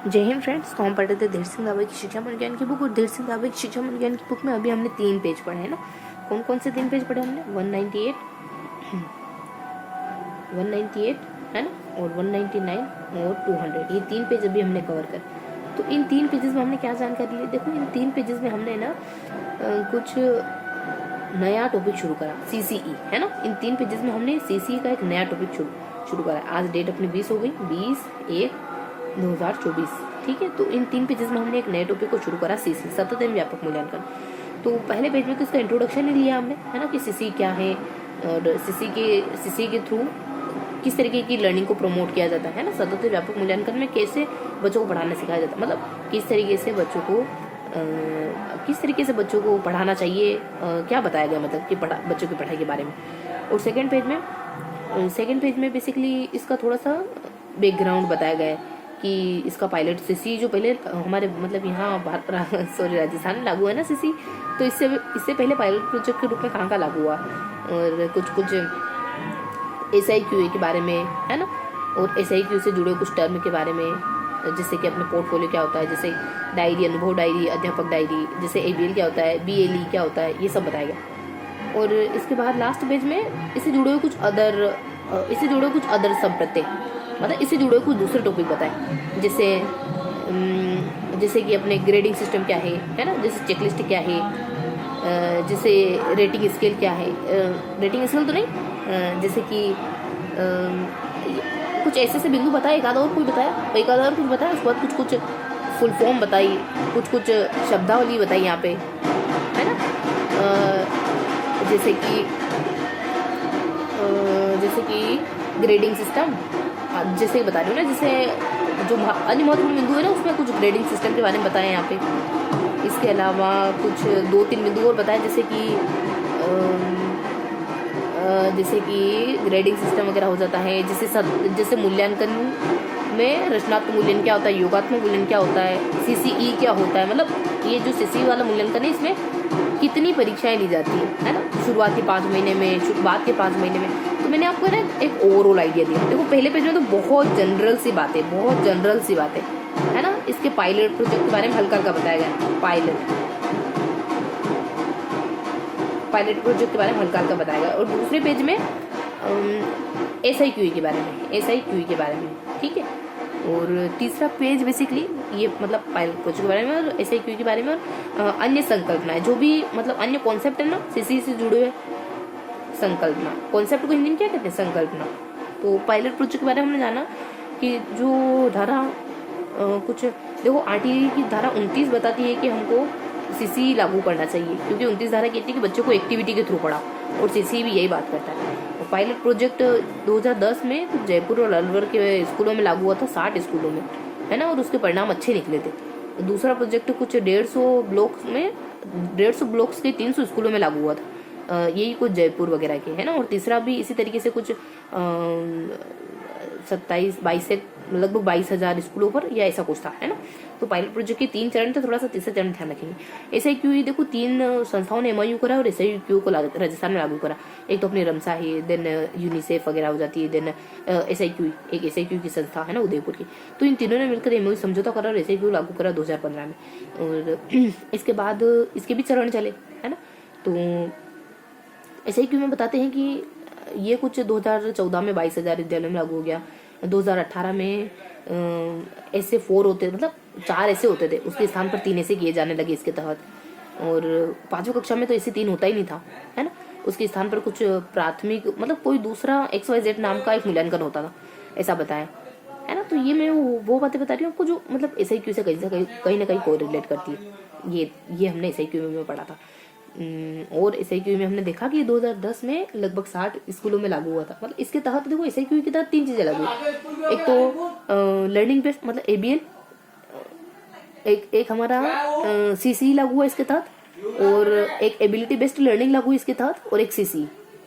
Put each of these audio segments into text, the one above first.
जय हिंद फ्रेंड्स। तो हम पढ़ रहे थे धीर सिंह रावत की शिक्षा मनोविज्ञान की बुक, और धीर सिंह रावत की शिक्षा मनोविज्ञान की बुक में अभी हमने 3 पेज पढ़े हैं ना। कौन कौन से 3 पेज पढ़े हमने? 198 है ना, और 199 और 200। ये 3 पेज अभी हमने कवर कर। तो इन 3 पेजेस में हमने क्या जानकारी ली? देखो, इन 3 पेजेस में हमने ना कुछ नया टॉपिक शुरू करा, सीसीई है ना। इन 3 पेजेस में हमने सीसीई का एक नया टॉपिक शुरू करा। आज डेट अपनी 20 हो गई, 20/1/2024, ठीक है। तो इन 3 पेजेस में हमने एक नए टॉपिक को शुरू करा, सीसी, सतत एवं व्यापक मूल्यांकन। तो पहले पेज में तो इसका इंट्रोडक्शन ही लिया हमने, है ना, कि सीसी क्या है और सीसी के थ्रू किस तरीके की लर्निंग को प्रमोट किया जाता है ना। सतत एवं व्यापक मूल्यांकन में कैसे बच्चों को पढ़ाना सिखाया जाता है, मतलब किस तरीके से बच्चों को पढ़ाना चाहिए, क्या बताया गया, मतलब कि बच्चों की पढ़ाई के बारे में। और सेकेंड पेज में बेसिकली इसका थोड़ा सा बैकग्राउंड बताया गया है कि इसका पायलट सीसी जो पहले हमारे मतलब यहाँ राजस्थान में लागू है ना सीसी, तो इससे पहले पायलट प्रोजेक्ट के रूप में कहाँ लागू हुआ, और कुछ SIQA के बारे में, है ना, और SIQ से जुड़े कुछ टर्म के बारे में, जैसे कि अपने पोर्टफोलियो क्या होता है, जैसे डायरी, अनुभव डायरी, अध्यापक डायरी, जैसे ABL क्या होता है, BLE क्या होता है, ये सब बताएगा। और इसके बाद लास्ट पेज में इससे जुड़े हुए कुछ अदर सब प्रत्यय, मतलब इससे जुड़े हुए कुछ दूसरे टॉपिक बताए, जैसे कि अपने ग्रेडिंग सिस्टम क्या है ना, जैसे चेकलिस्ट क्या है, जैसे रेटिंग स्केल क्या है, रेटिंग स्केल तो नहीं, जैसे कि कुछ ऐसे बिंदु बताए, एक आधा और कुछ बताया, उसके बाद कुछ फुल फॉर्म बताई, कुछ शब्दावली बताई यहाँ पे, है ना, जैसे कि ग्रेडिंग सिस्टम, जैसे बता रही हूँ ना, जैसे जो अन्य महत्वपूर्ण बिंदु है ना, उसमें कुछ ग्रेडिंग सिस्टम के बारे में बताया यहाँ पे। इसके अलावा कुछ 2-3 बिंदु और बताए, जैसे कि ग्रेडिंग सिस्टम वगैरह हो जाता है, जैसे मूल्यांकन में रचनात्मक मूल्यांकन क्या होता है, योगात्मक मूल्यांकन क्या होता है, CCE क्या होता है, मतलब ये जो CCE वाला मूल्यांकन है, इसमें कितनी परीक्षाएं ली जाती है ना, शुरुआती 5 महीने में, बाद के 5 महीने में। तो मैंने आपको ना एक ओवरऑल आइडिया दिया। देखो, पहले पेज में तो बहुत जनरल सी बातें, है ना। इसके पायलट प्रोजेक्ट के बारे में हल्का बताया गया, पायलट प्रोजेक्ट के बारे में हल्का बताया गया। और दूसरे पेज में SIQA के बारे में, ठीक है। और तीसरा पेज बेसिकली ये मतलब पायलट प्रोजेक्ट के बारे में और SIQA के बारे में, और अन्य संकल्पनाएं, जो भी मतलब अन्य कॉन्सेप्ट है ना, सीसी से जुड़े हुए संकल्पना, कॉन्सेप्ट को हिंदी में क्या कहते हैं, संकल्पना। तो पायलट प्रोजेक्ट के बारे में हमने जाना कि जो धारा कुछ देखो, RTI की धारा 29 बताती है कि हमको CC लागू करना चाहिए, क्योंकि 29 धारा कहती है कि बच्चों को एक्टिविटी के थ्रू पढ़ाओ, और CC भी यही बात करता है। और पायलट प्रोजेक्ट 2010 में जयपुर और अलवर के स्कूलों में लागू हुआ था, 60 स्कूलों में, है ना, और उसके परिणाम अच्छे निकले थे। दूसरा प्रोजेक्ट कुछ 150 ब्लॉक्स के 300 स्कूलों में लागू हुआ था, यही कुछ जयपुर वगैरह के, है ना। और तीसरा भी इसी तरीके से कुछ 22 से लगभग 22,000 स्कूलों पर, या ऐसा कुछ था, है ना। तो पायलट प्रोजेक्ट के 3 चरण थे, थोड़ा सा तीसरा चरण ध्यान रखेंगे। SIQA देखो, 3 संस्थाओं ने MOU करा और SIQA को राजस्थान में लागू करा। एक तो अपनी रमसा है, देन यूनिसेफ वगैरह हो जाती है, देन SIQA, एक SIQA की संस्था है ना उदयपुर की। तो इन तीनों ने मिलकर MOU समझौता करा और SIQA लागू करा 2015 में। और इसके बाद इसके भी चरण चले, है ना। तो SIQA में बताते हैं कि ये कुछ 2014 में 22,000 विद्यालयों में लागू हो गया। 2018 में ऐसे 4 होते, मतलब 4 ऐसे होते थे, उसके स्थान पर 3 ऐसे किए जाने लगे इसके तहत। और 5वीं कक्षा में तो ऐसे 3 होता ही नहीं था, है ना। उसके स्थान पर कुछ प्राथमिक, मतलब कोई दूसरा XYZ नाम का एक मूल्यांकन होता था, ऐसा बताया, है ना। तो ये मैं वो बातें बता रही हूँ आपको जो मतलब SIQA से कहीं ना कहीं कोरिलेट करती है। ये हमने SIQA में पढ़ा था। और SIQA में हमने देखा कि 2010 में लगभग 60 स्कूलों में लागू हुआ था। मतलब इसके तहत देखो, SIQA के तहत 3 चीजें लागू हुई। एक तो लर्निंग बेस्ड, मतलब ABL, एक हमारा CC लागू हुआ इसके तहत, और एक एबिलिटी बेस्ड लर्निंग लागू हुई इसके तहत, और एक CC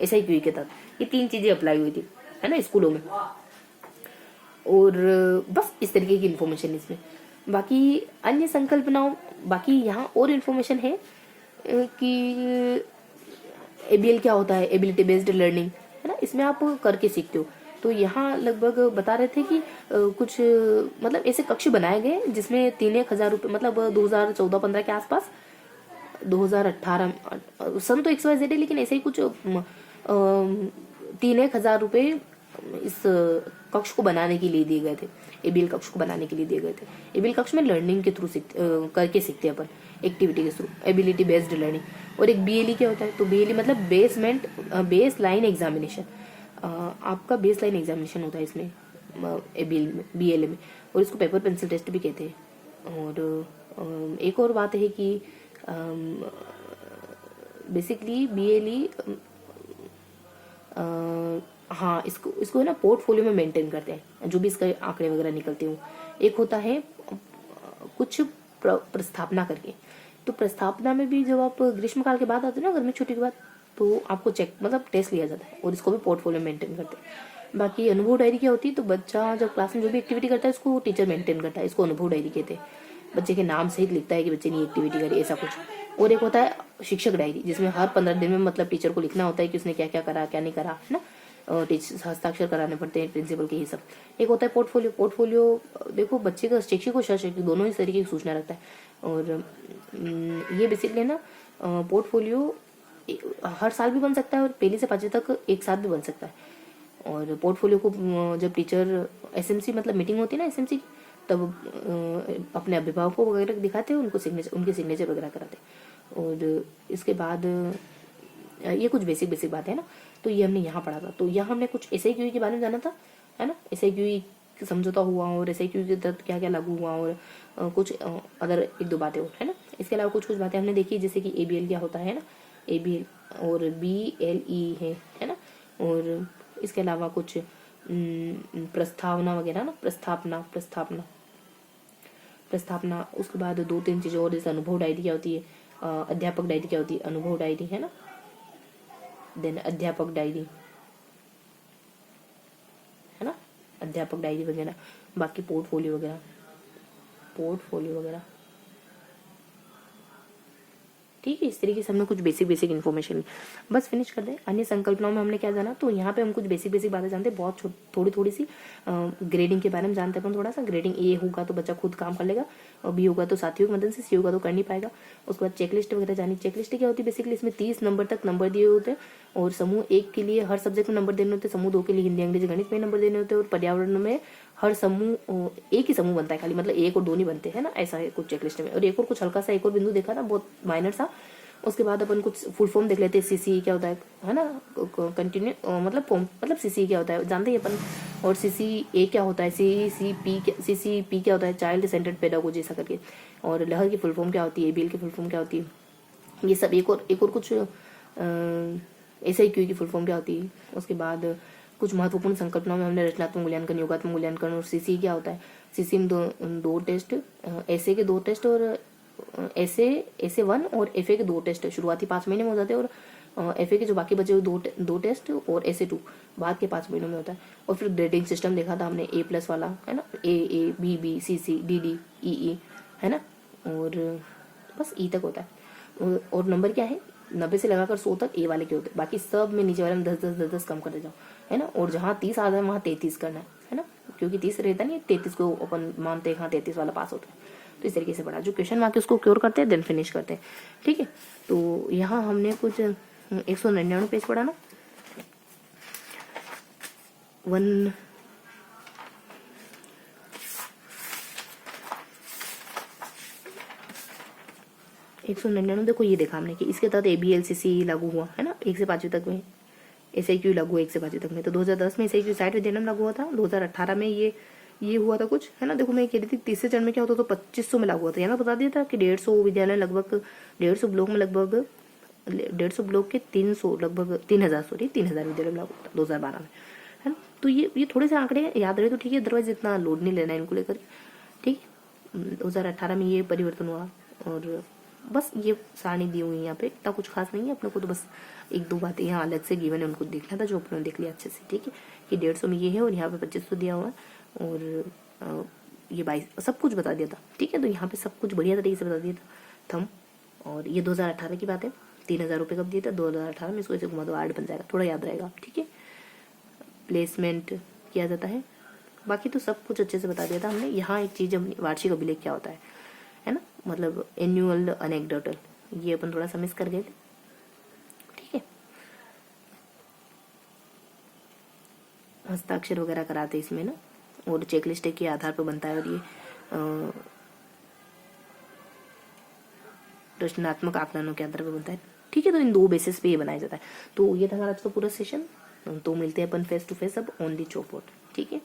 SIQA के तहत। ये 3 चीजें अप्लाई हुई थी, है ना, स्कूलों में। और बस इस तरीके की इन्फॉर्मेशन इसमें। बाकी अन्य संकल्पनाओं, बाकी यहाँ और इन्फॉर्मेशन है कि ABL क्या होता है, एबिलिटी बेस्ड लर्निंग, है ना। इसमें आप करके सीखते हो तो यहाँ लगभग बता रहे थे कि कुछ मतलब ऐसे कक्ष बनाए गए जिसमें 3-1 हज़ार रुपये, मतलब 2014-15 के आसपास, 2018 सन तो XYZ है, लेकिन ऐसे ही कुछ 3-1 हज़ार रुपये इस कक्ष को बनाने के लिए दिए गए थे। एबीएल कक्ष को बनाने के लिए दिए गए थे। एबीएल कक्ष में लर्निंग के थ्रू करके सीखते हैं अपन, एक्टिविटी के थ्रू, एबिलिटी बेस्ड लर्निंग। और एक बीएलई क्या होता है, तो बीएलई मतलब बेस लाइन एग्जामिनेशन। आपका बेस लाइन एग्जामिनेशन होता है इसमें एबीएल में, बीएलए में, और इसको पेपर पेंसिल टेस्ट भी कहते हैं। और एक और बात है कि बेसिकली बीएलई हाँ, इसको है ना पोर्टफोलियो में मेंटेन करते हैं, जो भी इसका आंकड़े वगैरह निकलते हो। एक होता है कुछ प्रस्थापना करके, तो प्रस्थापना में भी जब आप ग्रीष्मकाल के बाद आते हो ना, गर्मी छुट्टी के बाद, तो आपको चेक मतलब टेस्ट लिया जाता है, और इसको भी पोर्टफोलियो मेंटेन करते हैं। बाकी अनुभव डायरी क्या होती है, तो बच्चा जब क्लास में जो भी एक्टिविटी करता है इसको टीचर मेंटेन करता है, इसको अनुभव डायरी कहते हैं। बच्चे के नाम सहित लिखता है कि बच्चे ने एक्टिविटी करी, ऐसा कुछ। और एक होता है शिक्षक डायरी, जिसमें हर 15 दिन में मतलब टीचर को लिखना होता है कि उसने क्या क्या करा, क्या नहीं करा, है ना। टीचर हस्ताक्षर कराने पड़ते हैं प्रिंसिपल के, ये सब। एक होता है पोर्टफोलियो देखो बच्चे का शिक्षक को शैक्षिक दोनों ही तरीके की सूचना रखता है। और ये बेसिकली ना पोर्टफोलियो हर साल भी बन सकता है, और पहली से 5वीं तक एक साथ भी बन सकता है। और पोर्टफोलियो को जब टीचर एसएमसी मतलब मीटिंग होती है ना एसएमसी की, तब अपने अभिभावकों वगैरह दिखाते हैं, उनके सिग्नेचर वगैरह कराते हैं। और इसके बाद ये कुछ बेसिक बात है ना, तो ये हमने यहाँ पढ़ा था। तो यहाँ हमने कुछ SIQE के बारे में जाना था, है ना। SIQE समझौता हुआ, और SIQE के तहत क्या क्या लागू हुआ, और कुछ अदर 1-2 बातें और, है ना। इसके अलावा कुछ बातें हमने देखी, जैसे कि ABL क्या होता है ना, ABL और BLE है ना। और इसके अलावा कुछ प्रस्तावना वगैरह ना, प्रस्तावना। उसके बाद 2-3 चीज़ें और, जैसे अनुभव डायरी क्या होती है, अध्यापक डायरी क्या होती है, अनुभव डायरी, है ना, देन अध्यापक डायरी, है ना, अध्यापक डायरी वगैरह। बाकी पोर्टफोलियो वगैरह, ठीक है। इस तरीके से हमने कुछ बेसिक इन्फॉर्मेशन बस फिनिश कर दे। अन्य संकल्पनाओं में हमने क्या जाना, तो यहाँ पे हम कुछ बेसिक बातें जानते हैं, बहुत थोड़ी सी ग्रेडिंग के बारे में जानते हैं अपन थोड़ा सा। ग्रेडिंग A होगा तो बच्चा खुद काम कर लेगा, और B होगा तो साथियों की मदद से, C होगा तो कर नहीं पाएगा। उसके बाद चेकलिस्ट वगैरह जानी। चेकलिस्ट क्या होती है, बेसिकली इसमें 30 नंबर तक नंबर दिए होते हैं, और समूह 1 के लिए हर सब्जेक्ट में नंबर देने होते हैं, समूह 2 के लिए हिंदी अंग्रेजी गणित में नंबर देने होते हैं, और पर्यावरण में हर समूह एक ही समूह बनता है खाली, मतलब 1 और 2 नहीं बनते, है ना, ऐसा है कुछ चेकलिस्ट में। और एक और कुछ हल्का सा एक और बिंदु देखा था, बहुत माइनर सा। उसके बाद अपन कुछ फुल फॉर्म देख लेते हैं। CCE क्या होता है ना, कंटिन्यू मतलब CCE क्या होता है जानते हैं अपन। और CCA क्या होता है, CCP क्या होता है, चाइल्ड सेंटर्ड पेडागोजी, ऐसा करके। और लहर की फुल फॉर्म क्या होती है, ABL की फुल फॉर्म क्या होती है, ये सब। एक और कुछ SIQE की फुल फॉर्म क्या होती है। उसके बाद कुछ महत्वपूर्ण संकल्पनाओं में हमने रचनात्मक मूल्यांकन, योगात्मक मूल्यांकन, और CCE क्या होता है। CCE में दो टेस्ट, ऐसे के 2 टेस्ट, और ऐसे 1 और FA के 2 टेस्ट शुरुआती 5 महीने में हो जाते हैं, और FA के जो बाकी बचे हुए 2 टेस्ट और ऐसे 2 बाद के 5 महीनों में होता है। और फिर ग्रेडिंग सिस्टम देखा था हमने, A+ वाला, है ना, A B C D E, है ना। और बस E तक होता है। और नंबर क्या है, 90 से लगाकर 100 तक A वाले के होते हैं। बाकी सब में नीचे वाले में 10 कम करते जाओ, है ना। और जहाँ 30 आ जाए वहाँ 33 करना है ना, क्योंकि 30 रहता नहीं, 33 को अपन मानते हैं, हाँ 33 वाला पास होता है। तो इस तरीके से पढ़ा, जो क्वेश्चन मार्क उसको क्योर करते हैं, देन फिनिश करते हैं, ठीक है। तो यहाँ हमने कुछ 199 पेज पढ़ा ना, 199 देखो ये देखा हमने कि इसके तहत ABL CCE लागू हुआ, है ना, 1 से 5वीं तक में। SIQE लागू हुआ 1 से 5वीं तक में। तो 2010 में SIQE 60 विद्यालय लागू हुआ था। 2018 में ये हुआ था कुछ, है ना। देखो मैं कह रही थी तीसरे चरण में क्या होता, तो 2500 में लागू हुआ था। यहाँ बता दिया था कि 150 विद्यालय, लगभग 150 ब्लॉक में, लगभग 150 ब्लॉक के 300 लगभग 3000 विद्यालय में लागू हुआ था 2012 में, है ना। तो ये थोड़े से आंकड़े याद रहे तो ठीक है, अदरवाइज इतना लोड नहीं लेना है इनको लेकर, ठीक है। 2018 में ये परिवर्तन हुआ, और बस ये सारणी दी हुई है यहाँ पे, इतना कुछ खास नहीं है अपने को, तो बस 1-2 बातें यहाँ अलग से गिवन है, उनको देखना था, जो अपने देख लिया अच्छे से, ठीक है। कि 150 में ये है, और यहाँ पे 2500 दिया हुआ है, और ये 22 सब कुछ बता दिया था, ठीक है। तो यहाँ पे सब कुछ बढ़िया तरीके से बता दिया था थम। और ये 2018 की बात है, 3000 रुपये कब दिए थे 2018 में, इसको ऐसे घुमा दो 8 बन जाएगा, थोड़ा याद रहेगा, ठीक है। प्लेसमेंट किया जाता है। बाकी तो सब कुछ अच्छे से बता दिया था हमने। यहाँ एक चीज अपनी वार्षिक अभिलेख क्या होता है ना, मतलब एनुअल अनेक्डोटल, ये अपन थोड़ा सा मिस कर गए थे। ठीक है, हस्ताक्षर वगैरह कराते इसमें ना, और चेकलिस्ट के आधार पर बनता है, और ये रचनात्मक आकलनों के आधार पर बनता है। ठीक है, तो इन दो बेसिस पे ये बनाया जाता है। तो ये था हमारा आज का पूरा सेशन। तो मिलते हैं अपन फेस टू फेस अब ऑन दी चौक बोर्ड। ठीक है।